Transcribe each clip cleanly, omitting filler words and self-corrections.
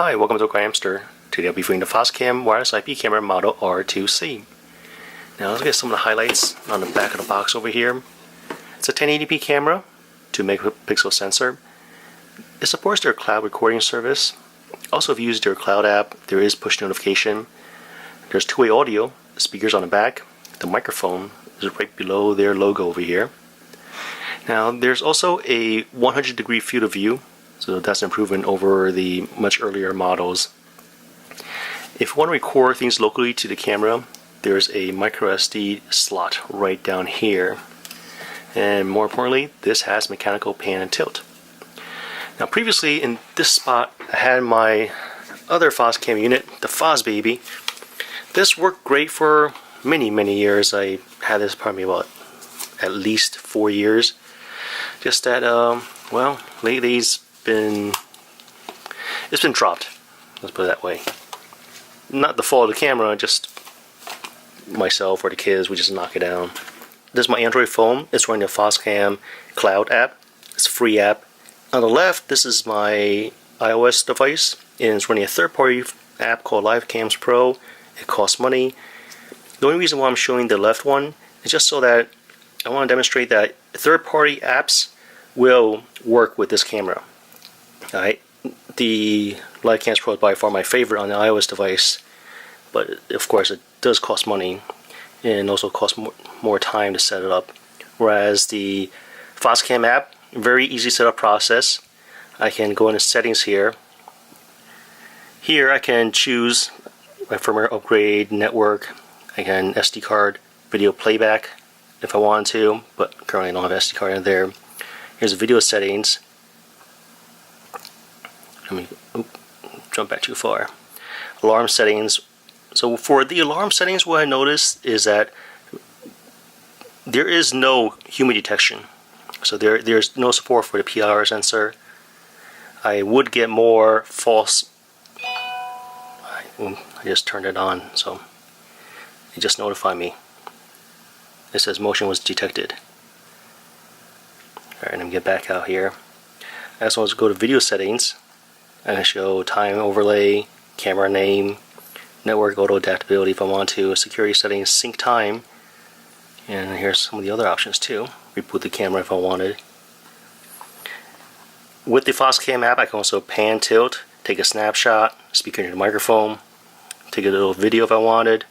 Hi, welcome to AwkwardHamster. Today I'll be reviewing the Foscam wireless IP camera model R2C. Now let's get some of the highlights on the back of the box over here. It's a 1080p camera, 2 megapixel sensor. It supports their cloud recording service. Also, if you use their cloud app, there is push notification. There's two-way audio, speakers on the back. The microphone is right below their logo over here. Now there's also a 100-degree field of view, so that's an improvement over the much earlier models. If you want to record things locally to the camera, there's a micro SD slot right down here. And more importantly, this has mechanical pan and tilt. Now previously in this spot I had my other Foscam unit, the Fosbaby. This worked great for many years. I had this probably about at least 4 years. Just that well, lately it's been dropped. Let's put it that way. Not the fault of the camera, just myself or the kids, we just knock it down. This is my Android phone. It's running the Foscam Cloud app. It's a free app. On the left, this is my iOS device, and it's running a third-party app called LiveCams Pro. It costs money. The only reason why I'm showing the left one is just so that I want to demonstrate that third-party apps will work with this camera. Alright, the LiveCams Pro is by far my favorite on the iOS device, but of course it does cost money and also costs more time to set it up. Whereas the Foscam app, very easy setup process. I can go into settings here. Here I can choose my firmware upgrade, network. I can SD card, video playback if I want to, but currently I don't have SD card in there. Here's the video settings. Let me jump back too far. Alarm settings. So for the alarm settings, what I noticed is that there is no humidity detection. So there's no support for the PIR sensor. I would get more false. I just turned it on, so it just notified me. It says motion was detected. Alright, let me get back out here. I also want to go to video settings. I can show time overlay, camera name, network auto adaptability if I want to, security settings, sync time, and here's some of the other options too. Reboot the camera if I wanted. With the Foscam app, I can also pan tilt, take a snapshot, speaker into the microphone, take a little video if I wanted.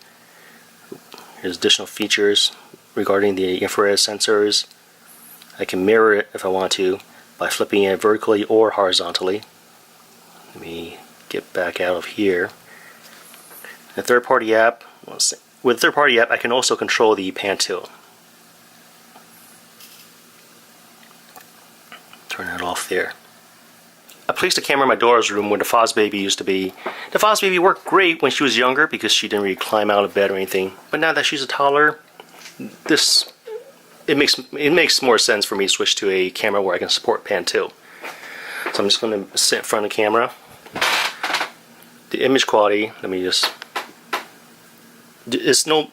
Here's additional features regarding the infrared sensors. I can mirror it if I want to by flipping it vertically or horizontally. Let me get back out of here. The third-party app, with the third-party app I can also control the pan tilt. Turn that off there. I placed the camera in my daughter's room where the Fosbaby used to be. The Fosbaby worked great when she was younger because she didn't really climb out of bed or anything. But now that she's a toddler, it makes more sense for me to switch to a camera where I can support pan tilt. So I'm just going to sit in front of the camera. The image quality, it's no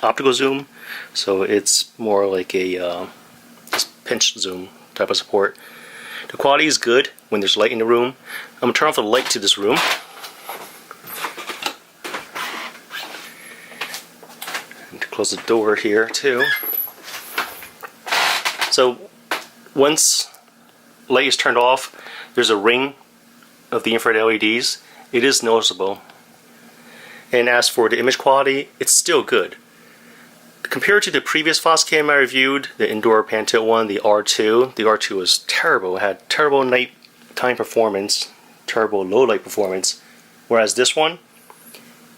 optical zoom, so it's more like a pinch zoom type of support. The quality is good when there's light in the room. I'm going to turn off the light to this room. And to close the door here too. So once light is turned off, there's a ring of the infrared LEDs. It is noticeable. And as for the image quality, it's still good. Compared to the previous Foscam I reviewed, the indoor pan tilt one, the R2 was terrible. It had terrible nighttime performance, terrible low light performance. Whereas this one,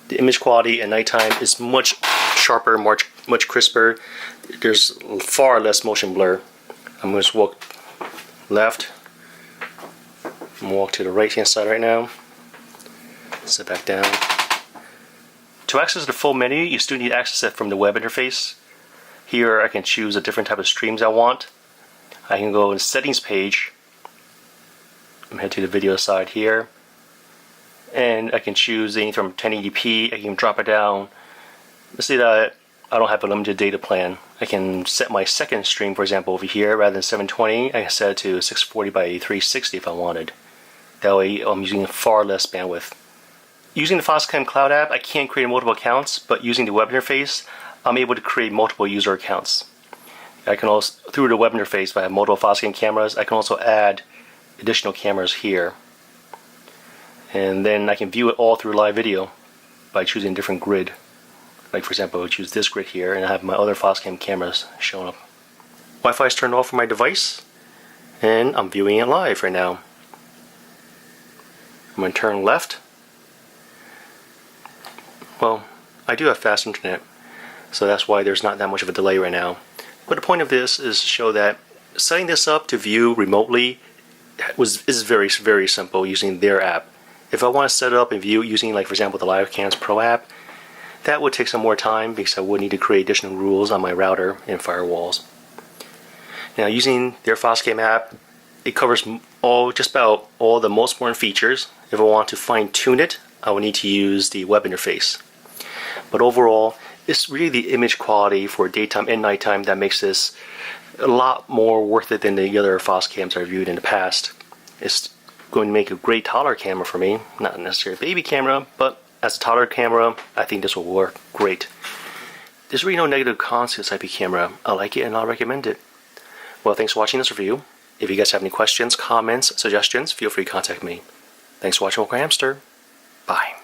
the image quality at nighttime is much sharper, much crisper. There's far less motion blur. I'm going to walk left. I'm going to walk to the right hand side right now. Sit back down. To access the full menu, you still need to access it from the web interface. Here I can choose a different type of streams I want. I can go in the settings page. I'm head to the video side here. And I can choose anything from 1080p. I can drop it down. Let's say that I don't have a limited data plan. I can set my second stream, for example, over here. Rather than 720, I can set it to 640 by 360 if I wanted. That way I'm using far less bandwidth. Using the Foscam Cloud app, I can't create multiple accounts, but using the web interface, I'm able to create multiple user accounts. I can also, through the web interface, if I have multiple Foscam cameras, I can also add additional cameras here. And then I can view it all through live video by choosing a different grid. Like for example, I would choose this grid here and I have my other Foscam cameras showing up. Wi-Fi is turned off for my device and I'm viewing it live right now. I'm going to turn left. Well, I do have fast internet, so that's why there's not that much of a delay right now. But the point of this is to show that setting this up to view remotely is very, very simple using their app. If I want to set it up and view using, like for example, the LiveCams Pro app, that would take some more time because I would need to create additional rules on my router and firewalls. Now using their Foscam app, it covers just about all the most important features. If I want to fine tune it, I would need to use the web interface. But overall, it's really the image quality for daytime and nighttime that makes this a lot more worth it than the other Foscams I've viewed in the past. It's going to make a great toddler camera for me, not necessarily a baby camera, but as a toddler camera, I think this will work great. There's really no negative cons to this IP camera. I like it and I'll recommend it. Well, thanks for watching this review. If you guys have any questions, comments, suggestions, feel free to contact me. Thanks for watching AwkwardHamster. Bye.